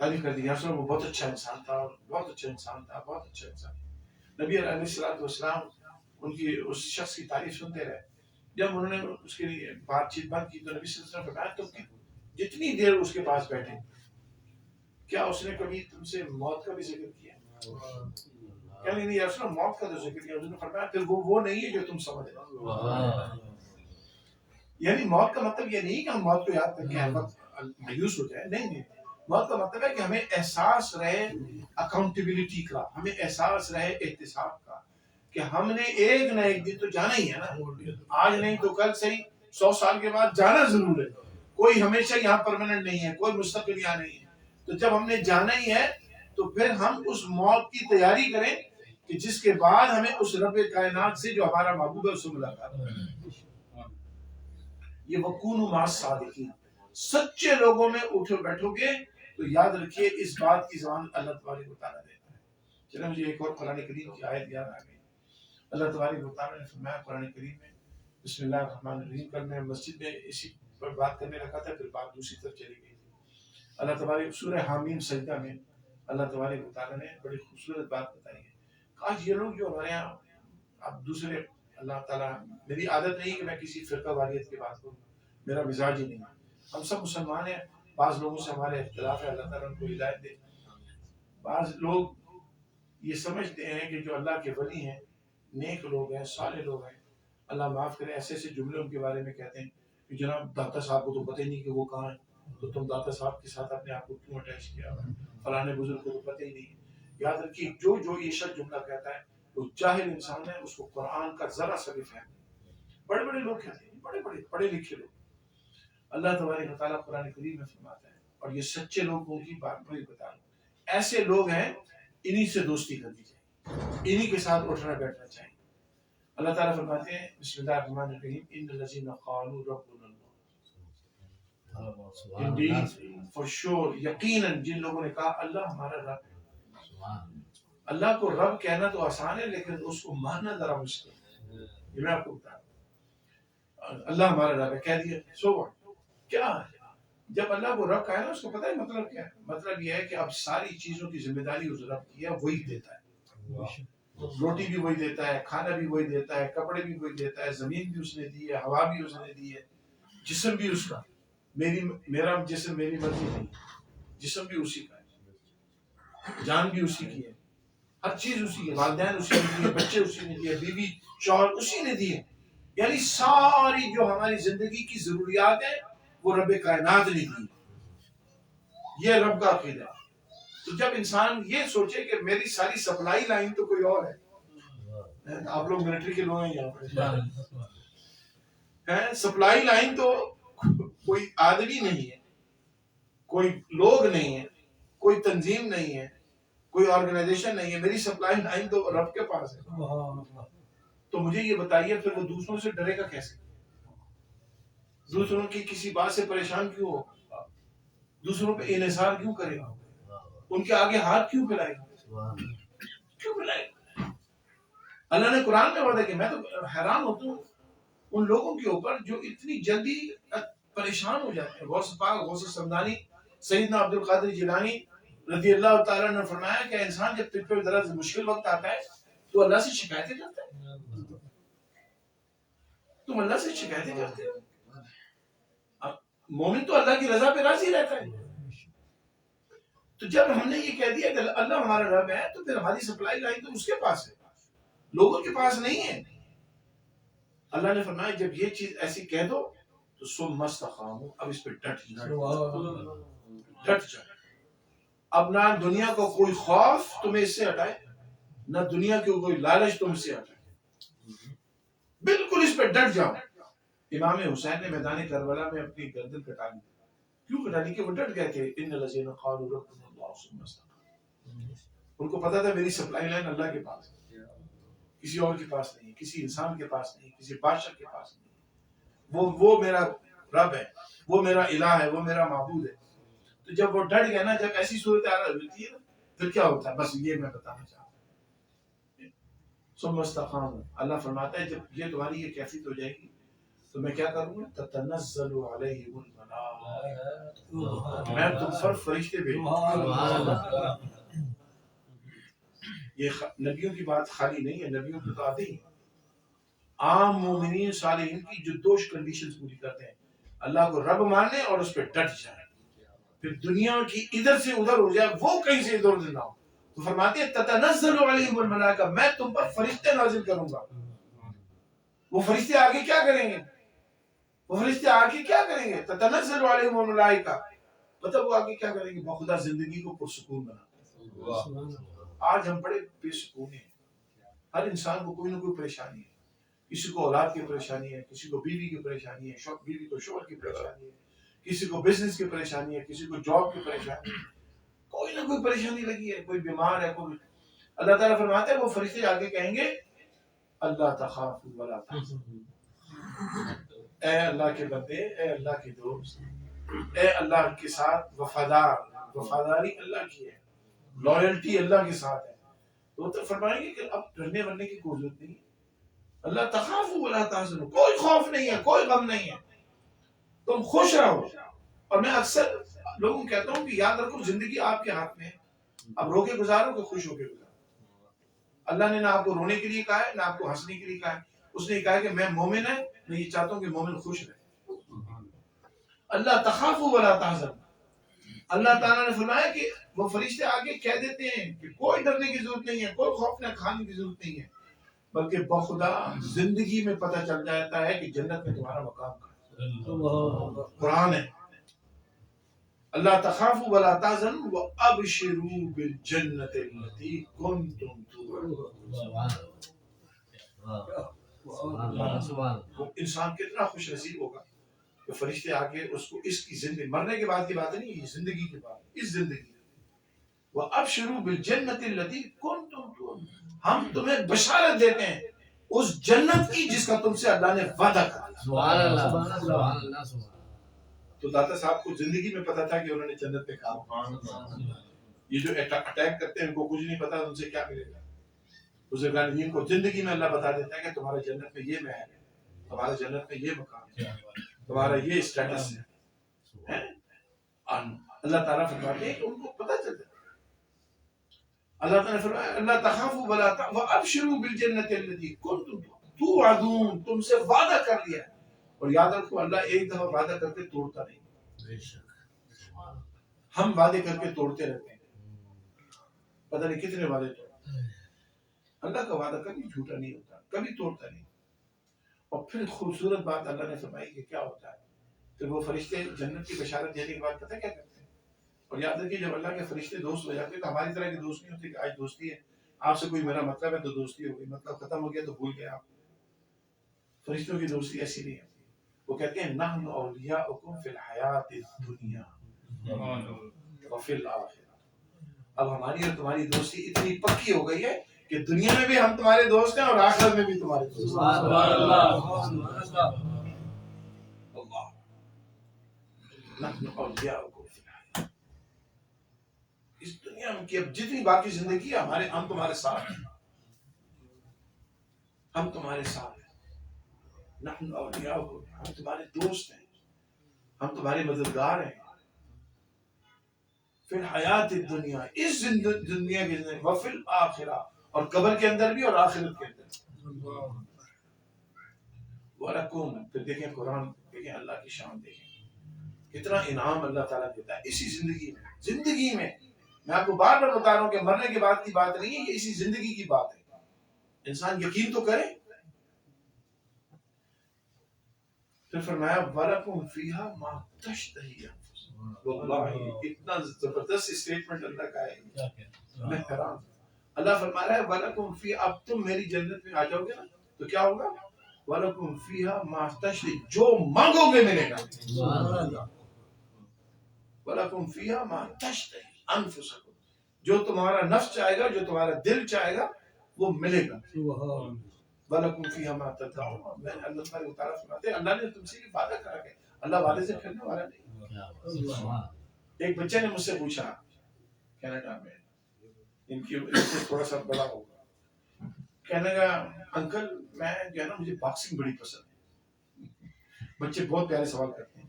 تعریف کر دی یا رسول اللہ وہ بہت اچھا انسان تھا، بہت اچھا انسان تھا، بہت اچھا انسان. نبی علیہ الصلوۃ والسلام ان کی اس شخص کی تعریف سنتے رہے. جب انہوں نے اس کے لیے بات چیت بند کی تو نبی صلی اللہ علیہ وسلم نے فرمایا تم جتنی دیر اس کے پاس بیٹھے کیا اس نے کبھی تم سے موت کا بھی ذکر کیا؟ کیا نہیں یا رسول اللہ موت کا تو ذکر کیا. انہوں نے فرمایا پھر وہ نہیں ہے جو تم سمجھ رہے ہو. یعنی موت کا مطلب یہ نہیں کہ ہم موت کو یاد کر کے ہر وقت مایوس ہو جائے، نہیں نہیں. موت کا مطلب ہے کہ ہمیں احساس رہے اکاؤنٹیبلٹی کا، ہمیں احساس رہے احتساب کا کہ ہم نے ایک نہ ایک دن تو جانا ہی ہے نا. آج نہیں تو کل صحیح 100 سال کے بعد جانا ضرور ہے. کوئی ہمیشہ یہاں پرماننٹ نہیں ہے، کوئی مستقل یہاں نہیں ہے. تو جب ہم نے جانا ہی ہے تو پھر ہم اس موت کی تیاری کریں کہ جس کے بعد ہمیں اس رب کائنات سے جو ہمارا محبوب ہے اس سے ملاقات ہے. یہ وکونوا مع الصادقین، سچے لوگوں میں اٹھو بیٹھو گے تو یاد رکھیے اس بات کی زبان اللہ تبارک و تعالیٰ دیتا ہے. چلیں مجھے ایک اور قرآن کریم کی آیت یاد آ گئی. اللہ تبارک و تعالیٰ نے فرمایا قرآن کریم میں بسم اللہ الرحمن الرحیم. کل میں مسجد میں اسی پر بات کرنے لگا تھا، پھر بات دوسری طرف چلی گئی. اللہ تبارک سورہ حامیم سجدہ میں اللہ تبارک و تعالیٰ نے بڑی خوبصورت بات بتائی ہے. آج یہ لوگ جو ہمارے یہاں اب دوسرے اللہ تعالیٰ، میری عادت نہیں کہ میں کسی فرقہ واریت کی بات کروں، میرا مزاج ہی نہیں. ہم سب مسلمان ہیں، بعض لوگوں سے ہمارے اختلاف ہے، اللہ تعالیٰ ان کو ہدایت دے. بعض لوگ یہ سمجھتے ہیں کہ جو اللہ کے ولی ہیں، نیک لوگ ہیں، صالح لوگ ہیں، اللہ معاف کرے ایسے ایسے جملے ان کے بارے میں کہتے ہیں کہ جناب داتا صاحب کو تو پتہ ہی نہیں کہ وہ کہاں ہیں، تو تم داتا صاحب کے ساتھ اپنے آپ کو کیوں اٹیچ کیا ہوا ہے، فلانے بزرگ کو تو پتہ ہی نہیں. یاد رکھیے جو یہ شخص جملہ کہتا ہے وہ جاہل انسان ہے، اس کو قرآن کا ذرا سا بھی فہم نہیں. بڑے بڑے لوگ کہتے ہیں، بڑے بڑے پڑھے لکھے لوگ. اللہ تبارک و تعالیٰ قرآن کریم میں فرماتا ہے اور یہ سچے لوگوں کی بات بڑی بتا رہا ہوں، ایسے لوگ ہیں انہی سے دوستی کرنی چاہیے، انہی کے ساتھ اٹھنا بیٹھنا چاہیے. اللہ تعالیٰ فرماتے ہیں بسم اللہ الرحمن الرحیم ان الذین قالوا ربنا اللہ، indeed for sure یقیناً جن لوگوں نے کہا اللہ ہمارا رب ہے. اللہ کو رب کہنا تو آسان ہے لیکن اس کو ماننا ذرا مشکل ہے. یہ میں آپ کو بتا رہا ہوں، اللہ ہمارا رب ہے کہہ دیا، سو کیا ہے؟ جب اللہ کو رب کہا ہے نا اس کو پتہ ہے مطلب کیا ہے؟ مطلب یہ ہے کہ اب ساری چیزوں کی ذمہ داری اس رب کی ہے، وہی دیتا ہے. روٹی بھی وہی دیتا ہے، کھانا بھی وہی دیتا ہے، کپڑے بھی وہی دیتا ہے، زمین بھی اس نے دی ہے، ہوا بھی اس نے دی ہے، جسم بھی اس کا. میرا جسم میری مرضی نہیں، جسم بھی اسی کا ہے، جان بھی اسی کی ہے، ہر چیز اسی کی ہے، والدین اسی نے دی ہے، بچے اسی نے دیے، بیوی شوہر اسی نے دی ہے. یعنی ساری جو ہماری زندگی کی ضروریات ہیں وہ رب کائنات نے دی. یہ رب کا عقیدہ. تو جب انسان یہ سوچے کہ میری ساری سپلائی لائن تو کوئی اور ہے، آپ لوگ ملٹری کے لوگ ہیں یہاں پر، سپلائی لائن تو کوئی آدمی نہیں ہے، کوئی لوگ نہیں ہے، کوئی تنظیم نہیں ہے، کوئی آرگنائزیشن نہیں ہے، میری سپلائی لائن تو رب کے پاس ہے. تو مجھے یہ بتائیے پھر وہ دوسروں سے ڈرے گا کیسے؟ دوسروں کی کسی بات سے پریشان کیوں ہو؟ دوسروں پہ انحصار کیوں کرے گا؟ ان کے آگے ہاتھ کیوں پھیلائے گا؟ کیوں پھیلائے گا؟ اللہ نے قرآن میں وعدہ کیا. میں تو حیران ہوتا ہوں ان لوگوں کے اوپر جو اتنی جلدی پریشان ہو جاتے ہیں. غوث پاک غوث السمدانی سیدنا عبد القادر جیلانی رضی اللہ تعالیٰ نے فرمایا کہ انسان جب تجھ پہ ذرا مشکل وقت آتا ہے تو اللہ سے شکایتیں کرتا ہے. تم اللہ سے شکایتیں کرتے ہو؟ مومن تو اللہ کی رضا پہ راضی رہتا ہے. تو جب ہم نے یہ کہہ دیا کہ اللہ ہمارا رب ہے تو پھر ہماری سپلائی لائن تو اس کے پاس ہے، لوگوں کے پاس نہیں ہے. اللہ نے فرمایا جب یہ چیز ایسی کہہ دو تو ثم استقاموا، اب اس پہ ڈٹ جائے. اب نہ دنیا کو کوئی خوف تمہیں اس سے ہٹائے، نہ دنیا کی کوئی لالچ تم سے ہٹائے، بالکل اس پہ ڈٹ جاؤ. امام حسین نے میدان کربلا میں اپنی گردن کٹا لی. کیوں کٹا لی؟ کہ وہ ڈٹ گئے تھے. ان الذین قالوا ربنا اللہ ثم استقاموا. ان کو پتا تھا میری سپلائی لائن اللہ کے پاس ہے، کسی اور کے پاس نہیں، کسی انسان کے پاس نہیں، کسی بادشاہ کے پاس نہیں. وہ میرا رب ہے، وہ میرا الہ ہے، وہ میرا معبود ہے. تو جب وہ ڈٹ گئے نا، جب ایسی صورتحال ہوتی ہے نا پھر کیا ہوتا ہے؟ بس یہ میں بتانا چاہتا ہوں. ثم استقاموا، اللہ فرماتا ہے جب یہ تمہاری یہ کیفیت ہو جائے گی تو میں کیا کروں گا؟ تتنزل علیہم الملائکہ، میں تم پر فرشتے بھیجوں گا۔ یہ نبیوں کی بات خالی نہیں ہے، نبیوں کی تو آتے ہی عام مومنین صالحین کی جو دو کنڈیشنز پوری کرتے ہیں، اللہ کو رب ماننے اور اس پہ ڈٹ جائیں، پھر دنیا کی ادھر سے ادھر ہو جائے، وہ کہیں سے ادھر ادھر نہ ہو، تو فرماتے ہیں تتنزل علیہم الملائکہ، میں تم پر فرشتے نازل کروں گا۔ وہ فرشتے آگے کیا کریں گے؟ وہ فرشتے آگے کیا کریں گے؟ تتنزل علیہم الملائکہ، مطلب وہ آگے کیا کریں گے؟ بخدا زندگی کو پرسکون بنا۔ آج ہم بڑے بے سکون ہیں، ہر انسان کو کوئی نہ کوئی پریشانی ہے، کسی کو اولاد کی پریشانی ہے، کسی کو بیوی کی پریشانی ہے، بیوی کو شوہر کی پریشانی ہے، کسی کو بزنس کی پریشانی ہے، کسی کو جاب کی پریشانی ہے، کوئی نہ کوئی پریشانی لگی ہے، کوئی بیمار ہے، کوئی۔ اللہ تعالیٰ فرماتے ہیں وہ فرشتے آگے کہیں گے اللہ تخافوا ولا تحزنوا، اے اللہ کے بندے، اے اللہ کے دوست، اے اللہ کے ساتھ وفادار، وفاداری اللہ کی ہے، لائلٹی اللہ کے ساتھ ہے، تو فرمائیں گے کہ اب ڈرنے ورنے کی کوئی ضرورت نہیں ہے، اللہ تخافوا ولا تحزنوا، کوئی خوف نہیں ہے، کوئی غم نہیں ہے، تم خوش رہو۔ اور میں اکثر لوگوں کو کہتا ہوں کہ یاد رکھو زندگی آپ کے ہاتھ میں ہے، اب رو کے گزارو کہ خوش ہو کے گزارو۔ اللہ نے نہ آپ کو رونے کے لیے کہا ہے، نہ آپ کو ہنسنے کے لیے کہا ہے، اس نے کہا کہ میں مومن ہے، میں یہ چاہتا ہوں کہ مومن خوش رہے۔ اللہ تخافوا ولا تحزنوا، اللہ تعالیٰ نے فرمایا کہ وہ فرشتے آگے کہہ دیتے ہیں کہ کوئی ڈرنے کی ضرورت نہیں ہے، کوئی خوف نہ کھانے کی ضرورت نہیں ہے، بلکہ بخدا زندگی میں پتہ چل جاتا ہے کہ جنت میں تمہارا مقام کہاں ہے۔ قرآن ہے، اللہ تخافوا ولا تحزنوا وابشروا بالجنة التي كنتم توعدون۔ انسان کتنا خوش نصیب ہوگا کہ فرشتے آگے اس کو اس کی زندگی، مرنے کے بعد کی بات نہیں، یہ زندگی کی بات، اس زندگی وابشروا بالجنة التي كنتم توعدون، ہم تمہیں بشارت دیتے ہیں اس جنت کی جس کا تم سے اللہ نے وعدہ کیا۔ سبحان اللہ، سبحان اللہ، سبحان۔ تو داتا صاحب کو زندگی میں پتا تھا کہ انہوں نے جنت پہ کام، یہ جو اٹیک کرتے ہیں ان کو کچھ نہیں پتا ان سے کیا ملے گا۔ بزرگان کو زندگی میں اللہ بتا دیتا ہے کہ تمہارا جنت میں یہ محل ہے، تمہارا جنت میں یہ مقام ہے، تمہارا یہ اسٹیٹس ہے۔ اللہ تعالیٰ فرماتے ہیں کہ ان کو پتا چلتا ہے۔ اللہ تعالیٰ نے فرمایا اللہ تخافوا ولا تحزنوا وابشروا بالجنة التي كنتم توعدون، تم سے وعدہ کر لیا ہے۔ اور یاد رکھو اللہ ایک دفعہ وعدہ کر کے توڑتا نہیں، ہم وعدے کر کے توڑتے رہتے ہیں، پتہ نہیں کتنے وعدے توڑتے ہیں۔ اللہ کا وعدہ کبھی جھوٹا نہیں ہوتا، کبھی توڑتا نہیں۔ اور پھر خوبصورت بات اللہ نے فرمائی کہ کیا ہوتا ہے کہ وہ فرشتے جنت کی بشارت دینے کے بعد پتہ کیا کرتے ہیں؟ اور یاد رکھیے جب اللہ کے فرشتے دوست ہو جاتے ہیں تو ہماری طرح کے دوست نہیں ہوتے کہ آج دوستی ہے، آپ سے کوئی میرا مطلب ہے تو دوستی ہو گئی، مطلب ختم ہو گیا تو بھول گئے آپ۔ فرشتوں کی دوستی ایسی نہیں ہے، وہ کہتے ہیں نحن اولیاؤکم فی الحیات الدنیا وفی الآخرہ، اب ہماری اور تمہاری دوستی اتنی پکی ہو گئی ہے کہ دنیا میں بھی ہم تمہارے دوست ہیں اور آخرت میں بھی تمہارے دوست ہیں۔ نحن اولیاؤکم فی الحیات، اس دنیا میں کہ اب جتنی باقی زندگی ہے ہم تمہارے ساتھ ہیں، ہم تمہارے ساتھ ہیں، نحن اولیاؤکم، ہم تمہارے دوست ہیں، ہم تمہارے مددگار ہیں، فی الحیات الدنیا، اس دنیا کی زندگی، وفی الآخرہ، اور قبر کے اندر بھی اور آخرت کے اندر۔ وَلَكُمْ، پھر دیکھیں قرآن، دیکھیں اللہ کی شان، دیکھیں کتنا انعام اللہ تعالیٰ دیتا ہے اسی زندگی میں میں آپ کو بار بار بتا رہا ہوں کہ مرنے کے بعد کی بات نہیں ہے، یہ اسی زندگی کی بات ہے، انسان یقین تو کرے۔ پھر فرمایا وَلَكُمْ فِيهَا مَا تَشْتَهِي أَنفُسُكُمْ، واللہ اتنا زبردست اسٹیٹمنٹ اللہ کا ہے، میں حیران۔ اللہ فرما رہا ہے وَلَكُمْ فِيهَا، اب تم میری جنت میں آ جاؤ گے نا تو کیا ہوگا؟ وَلَكُمْ فِيهَا مَا تَشْتَهِي، جو مانگو گے ملے گا۔ وَلَكُمْ فِيهَا مَا تَشْتَهِي أَنفُسُكُمْ، جو تمہارا نفس چاہے گا، جو تمہارا دل چاہے گا وہ ملے گا۔ وَلَكُمْ فِيهَا مَا تَدَّعُونَ، میں اللہ تعالیٰ فرماتے ہیں اللہ نے تم سے یہ وعدہ کرا ہے، اللہ وعدے سے پھرنے والا نہیں۔ ایک بچے نے مجھ سے پوچھا کینیڈا میں، ان کی تھوڑا سا بڑا ہوگا، کہنے لگا انکل میں جو ہے نا مجھے باکسنگ بڑی پسند ہے، بچے بہت پیارے سوال کرتے ہیں.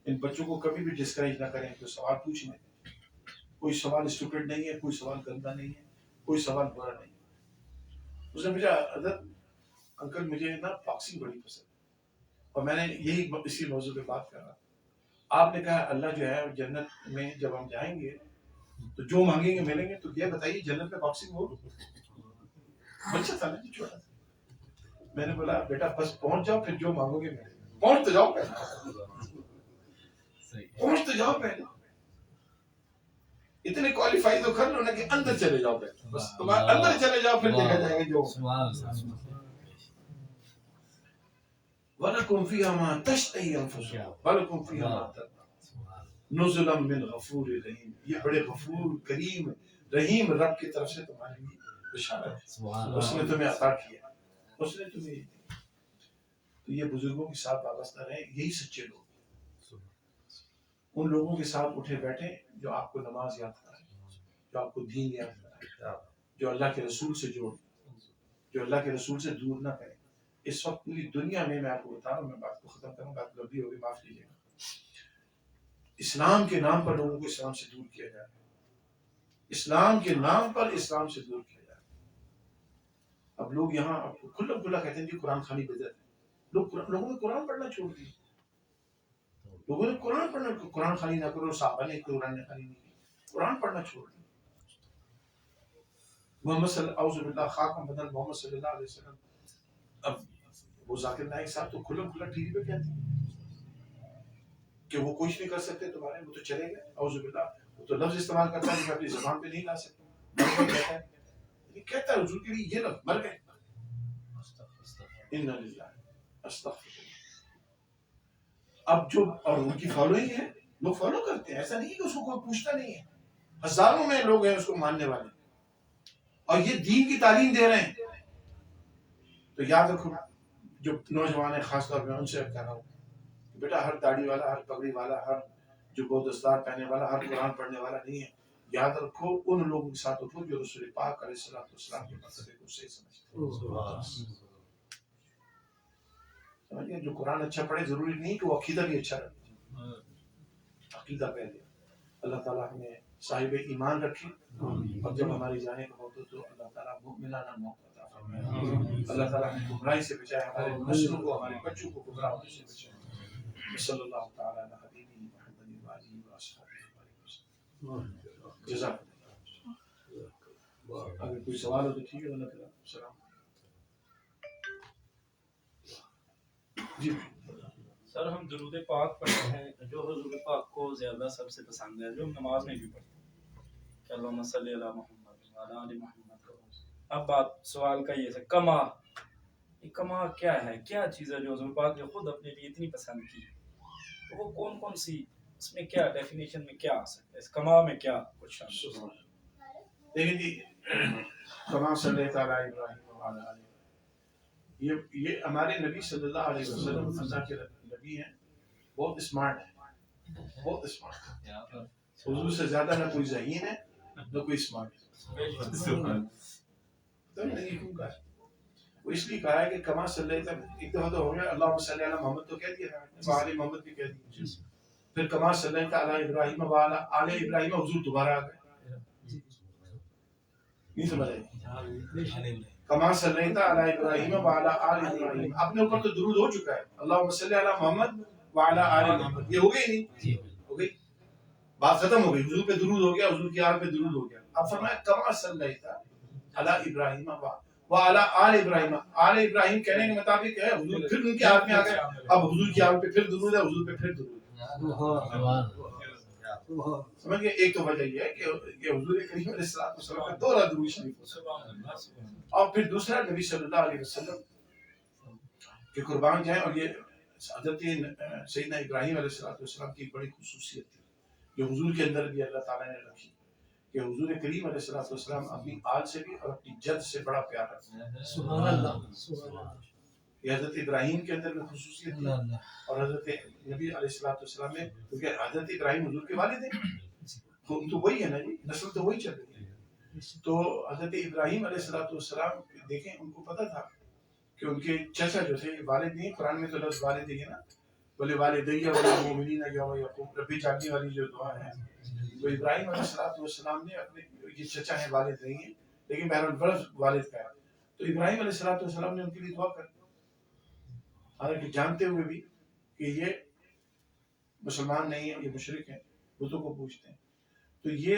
ان بچوں کو کبھی بھی ڈسکریج نہ کریں تو سوال پوچھیں. کوئی سوال اسٹوپڈ نہیں ہے, کوئی سوال گندا نہیں ہے, کوئی سوال برا نہیں ہے. اس نے مجھے حضرت انکل مجھے نا باکسنگ بڑی پسند اور میں نے یہی اسی موضوع پہ بات کر رہا. آپ نے کہا اللہ جو ہے جنت میں جب ہم جائیں گے تو جو مانگیں گے ملیں گے, تو یہ بتائیے جنت میں باکسنگ ہو؟ بچہ تھا نا چھوٹا سا. میں نے بولا بیٹا بس پہنچ جاؤ, پھر جو مانگو گے ملے گا. پہنچ تو جاؤ پہلے, پہنچ تو جاؤ پہلے, اتنے کوالیفائی تو کر لو نا کہ اندر چلے جاؤ پہلے. بس تمہارے اندر چلے جاؤ, پھر دیکھا جائے گا جو. وَلَكُمْ فِيهَا مَا تَشْتَهِي أَنفُسُكُمْ وَلَكُمْ فِيهَا مَا تَدْعُونَ نُزُلًا مِّنْ غَفُورٍ رَحِيمٍ. یہ بڑے غفور کریم رحیم رب کی طرف سے تمہارے لیے بشارت ہے. اس نے تمہیں عطا کیا, اس نے تمہیں. تو یہ بزرگوں کے ساتھ وابستہ رہیں, یہی سچے لوگ. ان لوگوں کے ساتھ اٹھے بیٹھے جو آپ کو نماز یاد کرائے, جو آپ کو دین یاد کرائے, جو اللہ کے رسول سے جوڑ, جو اللہ کے رسول سے دور نہ کرے. اس وقت پوری دنیا میں آپ کو بتا رہا ہوں, میں بات کو ختم کروں, بات لمبی ہوگی معاف کیجیے گا. اسلام کے نام پر لوگوں کو اسلام سے دور کیا جائے, اسلام کے نام پر اسلام سے دور کیا جائے. اب لوگ یہاں کھلا کہتے ہیں کہ قرآن خوانی بدعت ہے. لوگوں نے قرآن پڑھنا چھوڑ دیا. لوگوں نے قرآن پڑھنا, قرآن خوانی نہ کرو, صحابہ نے قرآن خوانی نہیں کی, قرآن پڑھنا چھوڑ دیا. محمد صلی اللہ علیہ وسلم. اب وہ ذاکر نائک صاحب تو کھلا ٹی وی پہ کہتے ہیں کہ وہ کچھ نہیں کر سکتے تمہارے, وہ تو چلے گئے. اعوذ باللہ, وہ تو لفظ استعمال کرتا ہے جو اپنی زبان پہ نہیں لا سکتا. کہتا ہے حضور کے لیے یہ لفظ مر گئے. انا للہ استغفر اللہ. اب جو اور ان کی فالوئنگ ہے, لوگ فالو کرتے ہیں, ایسا نہیں کہ اس کو کوئی پوچھتا نہیں ہے. ہزاروں میں لوگ ہیں اس کو ماننے والے, اور یہ دین کی تعلیم دے رہے ہیں. تو یاد رکھو, جو نوجوان ہیں خاص طور پہ ان سے کہہ رہا ہوں, بیٹا ہر داڑھی والا, ہر پگڑی والا, ہر جو بہت دستار پہننے والا, ہر قرآن پڑھنے والا نہیں ہے. یاد رکھو ان لوگوں کے ساتھ اٹھو جو رسول پاک علیہ السلام کے مرتبے کو صحیح سمجھتے. سمجھے, جو قرآن اچھا پڑھے ضروری نہیں کہ وہ عقیدہ بھی اچھا رکھے. عقیدہ پہلے. اللہ تعالیٰ ہمیں صاحب ایمان رکھے, اور جب ہماری جانے کا وقت ہو تو اللہ تعالیٰ مؤمنانہ موت عطا فرمائے. اللہ تعالیٰ ہمیں گمراہی سے بچائے, ہمارے نسلوں کو, ہمارے بچوں کو گمراہ ہونے سے بچائے. صلی اللہ تعالیٰ علی حبیبہ محمد و آلہ و اصحابہ وسلم. جزاک اللہ. اگر کوئی سوال ہو تو ٹھیک ہے. اللہ تعالیٰ السلام. جی سر, ہم درود پاک پڑھتے ہیں جو حضور پاک کو زیادہ سب سے پسند ہے, جو ہم نماز میں بھی پڑھتے ہیں کہ اللہم صلی علی محمد وعلی آل محمد. اب بات سوال کا یہ ہے, کما, یہ کما کیا ہے, کیا چیز ہے جو حضور پاک نے خود اپنے لیے اتنی پسند کی, تو وہ کون کون سی, اس میں کیا ڈیفینیشن میں کیا آ سکتا ہے, اس کما میں کیا کچھ شامل ہے؟ دیکھیں جی, کما صلی اللہ علیہ وسلم, یہ ہمارے نبی صلی اللہ علیہ وسلم اللہ کے نبی ہیں, بہت اسمارٹ ہیں, بہت اسمارٹ ہیں. حضور سے زیادہ نہ کوئی ذہین ہے نہ کوئی اسمارٹ ہے. وہ اس لیے کہا ہے کہ کما صلی اللہ علیہ وسلم, ایک دفعہ تو ہو گیا اللہ صلی علی محمد تو کہہ دیا, وعلی محمد بھی کہہ دیا, پھر کما صلی اللہ علی ابراہیم وعلی آل ابراہیم, حضور دوبارہ آ گئے. نہیں سمجھ آئی, کما صلی اللہ علی ابراہیم وعلی آل ابراہیم, اپنے اوپر تو درود ہو چکا ہے, اللہم صلی علی محمد وعلی آل محمد, یہ ہو گئی نہیں, ہو گئی, بات ختم ہو گئی. حضور پہ درود ہو گیا, حضور کی آل پہ درود ہو گیا. اب فرمایا کما صلی اللہ علی ابراہیم وعلی آل ابراہیم. آل ابراہیم کہنے کے مطابق ہے حضور پھر ان کی آل میں آ گئے, اب حضور کی آل پہ پھر درود ہے, حضور پہ پھر درود ہے. سمجھ گئے. ایک تو وجہ یہ ہے کہ حضور کریم علیہ السلام کا دورہ درود شریف ہوتا ہے, اور پھر دوسرا نبی صلی اللہ علیہ وسلم کے قربان جائیں. اور یہ حضرت سیدنا ابراہیم علیہ السلام کی بڑی خصوصیت تھی جو حضور کے اندر بھی اللہ تعالیٰ نے رکھی, کہ حضور کریم علیہ السلام اپنی آل سے بھی اور اپنی جد سے بڑا پیار رکھتے ہیں. سبحان اللہ. یہ حضرت ابراہیم کے اندر بھی خصوصیت تھی, اور حضرت نبی علیہ السلام میں, کیونکہ حضرت ابراہیم حضور کے والد ہیں, تو وہی ہے نا جی, نسل تو وہی چل رہی ہے. تو حضرت ابراہیم علیہ السلام دیکھیں, ان کو پتا تھا کہ ان کے چچا جو تھے والد نہیں, قرآن میں تو لفظ والد ہے نا, ولی والدیہ والمؤمنین یوم یقوم ربی جاگنے والی جو دعا ہے، تو ابراہیم علیہ السلام نے اپنے، یہ چچا ہیں والد نہیں ہیں لیکن بہرحال فرض والد کا ہے، تو ابراہیم علیہ السلام نے ان کے لیے دعا کر، حالانکہ جانتے ہوئے بھی کہ یہ مسلمان نہیں ہیں، یہ مشرک ہیں، بتوں کو پوچھتے ہیں، تو یہ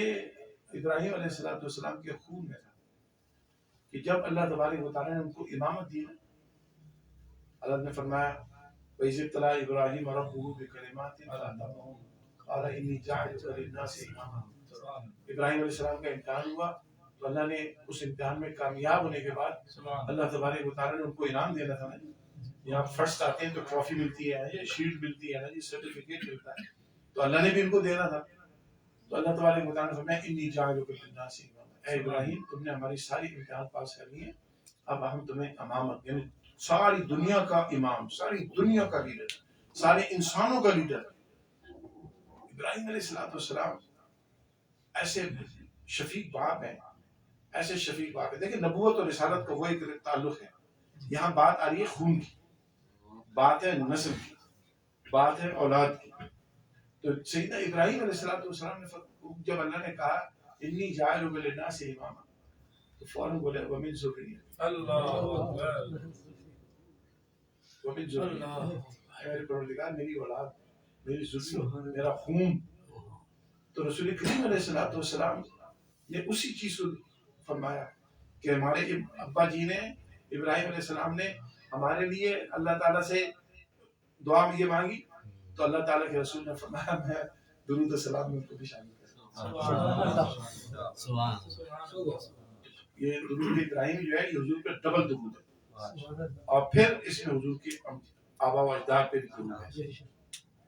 ابراہیم علیہ السلام کے خون میں تھا کہ جب اللہ تبارک و تعالیٰ نے ان کو امامت دی نا، اللہ نے فرمایا وَإِذِ ابْتَلَىٰ إِبْرَاهِيمَ رَبُّهُ بِكَلِمَاتٍ فَأَتَمَّهُنَّ قَالَ إِنِّي جَاعِلُكَ لِلنَّاسِ إِمَامًا۔ ابراہیم علیہ السلام کا امتحان ہوا تو اللہ نے اس امتحان میں کامیاب ہونے کے بعد اللہ تبارک و تعالیٰ نے ان کو انعام دینا تھا نا، یہاں فرسٹ آتے ہیں تو ٹرافی ملتی ہے، یہ شیلڈ ملتی ہے نا جی، سرٹیفکیٹ ملتا ہے، تو اللہ نے بھی ان کو دینا تھا، تو اللہ تبارک و تعالیٰ نے فرمایا انی جاعلک للناس اماما، اے ابراہیم تم نے ہماری ساری امتحان پاس کر لی ہے، اب ہم تمہیں امامت، یعنی ساری دنیا کا امام، ساری دنیا کا لیڈر، سارے انسانوں کا لیڈر۔ ابراہیم علیہ السلام ایسے شفیق باپ ہیں، ایسے شفیق باپ ہیں۔ دیکھیں نبوت اور رسالت کا وہ ایک تعلق ہے، یہاں بات آ رہی ہے خون کی، بات ہے نسل کی، بات ہے اولاد کی۔ تو سیدنا ابراہیم علیہ السلام نے جب اللہ نے کہا انی جاعلک للناس اماما، تو فوراً بولے ومن ذریتی، اللہ اکبر، ومن ذریتی، میرے پروردگار میری اولاد، میری ذریت، میرا خون۔ تو رسول کریم علیہ السلام نے اسی چیز کو فرمایا کہ ہمارے ابا جی نے، ابراہیم علیہ السلام نے ہمارے لیے اللہ تعالیٰ سے دعا میں یہ مانگی، تو اللہ تعالیٰ کے رسول نے فرمایا میں درود و سلام میں ان کو بھی شامل کروں۔ یہ درود ابراہیم جو ہے یہ حضور پہ ڈبل درود ہے، اور پھر اس میں حضور کے آبا و اجداد پہ بھی درود ہے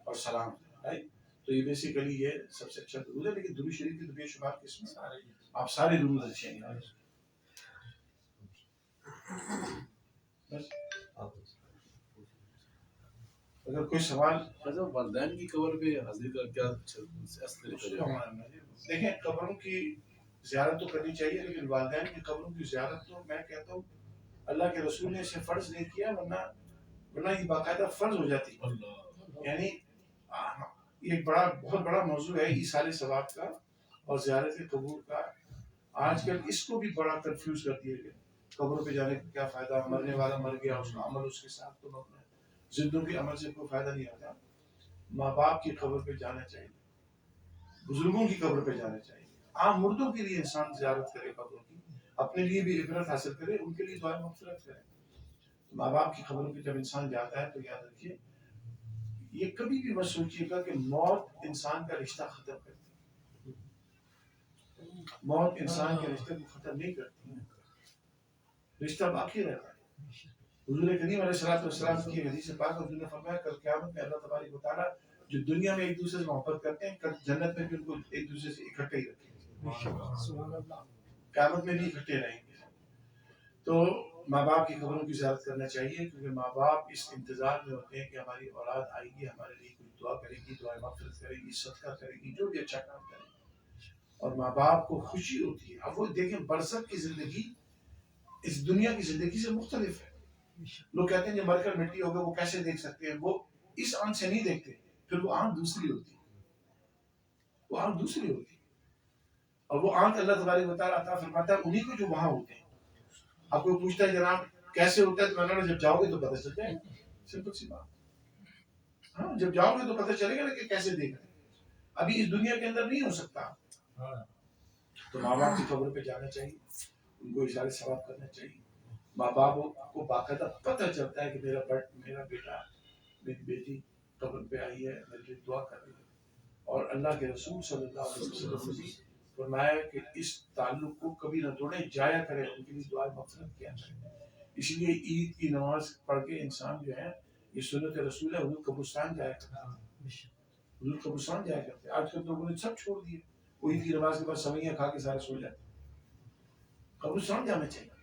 اور سلام ہے۔ تو یہ بیسیکلی یہ سب سے اچھا درود ہے، لیکن درود شریف کی تو بے شمار قسمیں، آپ سارے درود اچھے ہیں۔ بس اگر کوئی سوال، والدین کی قبر پہ حاضری کا کیا دیکھیں قبروں کی زیارت تو کرنی چاہیے، لیکن والدین کی قبروں کی زیارت تو میں کہتا ہوں اللہ کے رسول نے اسے فرض نہیں کیا، ورنہ یہ باقاعدہ فرض ہو جاتی۔ یعنی یہ ایک بہت بڑا موضوع ہے ایصال ثواب کا اور زیارت قبور کا۔ آج کل اس کو بھی بڑا کنفیوز کر دیا گیا، قبروں پہ جانے کا کیا فائدہ، مرنے والا مر گیا، اس کا عمل اس کے ساتھ تو مرنا ہے، زندوں کے عمل سے کوئی فائدہ نہیں آتا۔ ماں باپ کی قبر پہ جانا چاہیے، بزرگوں کی قبر پہ جانا چاہیے، عام مردوں کے لیے انسان زیارت کرے قبروں کی، اپنے لیے بھی عبرت حاصل کرے، ان کے لیے دعائیں مغفرت کرے۔ ماں باپ کی قبروں پہ جب انسان جاتا ہے تو یاد رکھیے، یہ کبھی بھی مت سوچیے گا کہ موت انسان کا رشتہ ختم کرتی ہے، موت انسان کے رشتے کو ختم نہیں کرتی، رشتہ باقی رہتا ہے۔ حضور کریم علیہ السلام کی حدیث پاک حضور نے فرمایا کل قیامت میں اللہ تبارک و تعالیٰ جو دنیا میں ایک دوسرے سے محبت کرتے ہیں، کل جنت میں بھی ان کو ایک دوسرے سے اکٹھے ہی رکھیں گے، قیامت میں بھی اکٹھے رہیں گے۔ تو ماں باپ کی قبروں کی زیارت کرنا چاہیے، کیونکہ ماں باپ اس انتظار میں ہوتے ہیں کہ ہماری اولاد آئے گی، ہمارے لیے کوئی دعا کرے گی، دعائیں مغفرت کرے گی، صدقہ کرے گی، جو بھی اچھا کام کرے گی، اور ماں باپ کو خوشی ہوتی ہے۔ اب وہ دیکھیں برزخ کی زندگی اس دنیا کی زندگی سے مختلف ہے۔ لوگ کہتے ہیں جو مر کر مٹی ہوگا وہ کیسے دیکھ سکتے ہیں، وہ اس آنکھ سے نہیں دیکھتے، پھر وہ آنکھ دوسری ہوتی ہے، وہ آنکھ دوسری ہوتی ہے، اور وہ آنکھ اللہ تبارک و تعالیٰ عطا فرماتا ہے انہیں کو جو وہاں ہوتے ہیں۔ آپ کو پوچھتا ہے جناب کیسے ہوتا ہے، تو میں نے جب جاؤ گے تو پتہ چل جائے گا، سمپل سی بات۔ ہاں جب جاؤ گے تو پتہ چلے گا نا کہ کیسے دیکھ رہے ہیں، ابھی اس دنیا کے اندر نہیں ہو سکتا۔ تو ماں باپ کی قبر پہ جانا چاہیے، ان کو اشارے ثواب کرنا چاہیے۔ ماں باپ کو باقاعدہ پتہ چلتا ہے کہ میرا بیٹا، میری بیٹی قبر پہ آئی ہے، میرے لیے دعا کر رہی ہے، اور اللہ کے رسول صلی اللہ علیہ وسلم نے فرمایا کہ اس تعلق کو کبھی نہ توڑیں، جایا کریں، ان کے لیے دعائیں مغفرت کیا کریں۔ اس لیے عید کی نماز پڑھ کے انسان جو ہے، یہ سنت رسول ہے، حضور قبرستان جایا کرتا ہے، حضور قبرستان جایا کرتے ہیں۔ آج کل لوگوں نے سب چھوڑ دیے، وہ عید کی نماز کے بعد سویاں کھا کے سارے سو جاتے ہیں۔ قبرستان جانا چاہیے،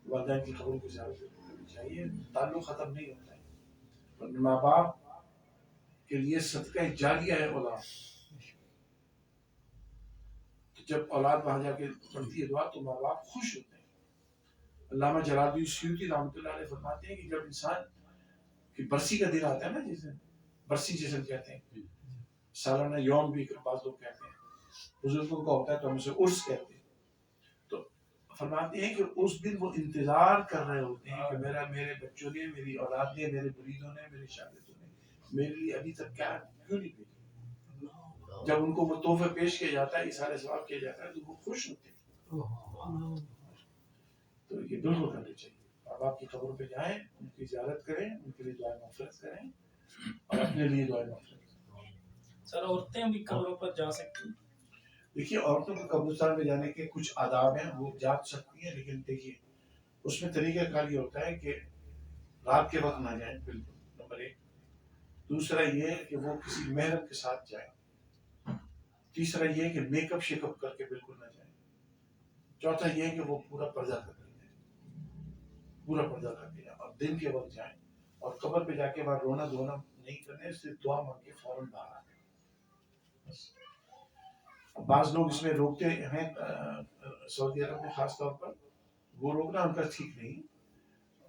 والدین کی قبروں کی زیارت کرنی چاہیے، تعلق ختم نہیں ہوتا ہے۔ ماں باپ کے لیے صدقہ جاریہ ہے اولاد، جب اولاد وہاں جا کے پڑھتی ہے دعا تو ماں باپ خوش ہوتے ہیں۔ علامہ جلال الدین سیوطی رحمۃ اللہ علیہ فرماتے ہیں کہ جب انسان کی برسی کا دن آتا ہے نا، جس دن برسی جسم کہتے ہیں، سالانہ یوم بھی بعض لوگ کہتے ہیں، بزرگوں کا ہوتا ہے تو ہم اسے عرس کہتے ہیں. تو فرماتے ہیں کہ اس دن وہ انتظار کر رہے ہوتے ہیں کہ میرے بچوں نے، میری اولاد نے، میرے مریدوں نے، میرے شاگردوں نے میرے لیے ابھی تک کیا کیوں نہیں بھیجا. جب ان کو وہ تحفہ پیش کیا جاتا ہے، اظہار ثواب کیا جاتا ہے، تو وہ خوش ہوتے ہیں. تو یہ بالکل کرنی چاہیے. اب آپ کی قبر پہ جائیں، ان کی زیارت کریں، ان کے لیے دعائیں مغفرت کریں اور اپنے لیے دعائیں مغفرت کریں. سر عورتیں بھی قبروں پر جا سکتی ہیں؟ دیکھیے عورتوں کو قبرستان میں جانے کے کچھ آداب ہیں، وہ جا سکتی ہیں، لیکن دیکھیے اس میں طریقہ کار یہ ہوتا ہے کہ رات کے وقت نہ جائیں بالکل، نمبر 1. دوسرا یہ کہ وہ کسی محرم کے ساتھ جائیں. تیسرا یہ کہ میک اپ شیک اپ کر کے بالکل نہ جائیں. چوتھا یہ کہ وہ پورا پردہ کر کے جائیں، پورا پردہ کر کے جائیں اور دن کے وقت جائیں. اور قبر پہ جا کے وہاں رونا دھونا نہیں کرنے، اس سے دعا مانگ کے فوراً باہر آ جائیں. بعض لوگ اس میں روکتے ہیں، سعودی عرب میں خاص طور پر وہ روکنا ان کا ٹھیک نہیں.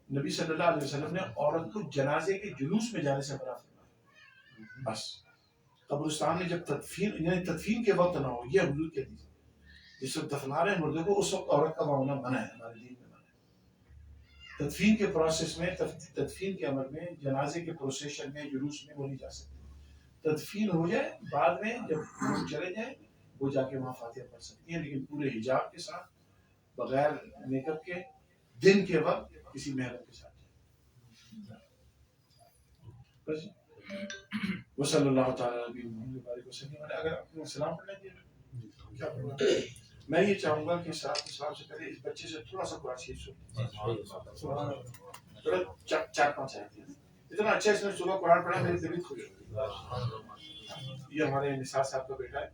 نبی صلی اللہ علیہ وسلم نے عورت کو جنازے کے جلوس میں جانے سے منع فرمایا. بس قبرستان میں جب تدفین، یعنی تدفین کے وقت نہ ہو، یہ حضور کے حدیث ہے. جس وقت دفنا رہے ہیں مردے کو، اس وقت عورت کا معاملہ منع ہے، ہمارے دین میں منع ہے. تدفین کے پروسیس میں، تدفین کے عمل میں، جنازے کے پروسیشن میں، جلوس میں وہ نہیں جا سکتے. تدفین ہو جائے بعد میں جب لوگ چلے جائیں وہ جا کے وہاں فاتحہ پڑھ سکتی ہیں، لیکن پورے حجاب کے ساتھ، بغیر میک اپ کے، دن کے وقت کسی محرم کے ساتھ. بس وہ صلی اللہ تعالیٰ علیہ وسلم. اگر اپنا سلام پڑھنا چاہیے کیا پڑھنا؟ میں یہ چاہوں گا کہ صاحب سے پہلے اس بچے سے تھوڑا سا قرآن شریف سنیں، تھوڑا 4-5 آیت. اتنا اچھا اس نے صبح قرآن پڑھا، میری طبیعت خوش ہوئی. یہ ہمارے نثار صاحب کا بیٹا ہے.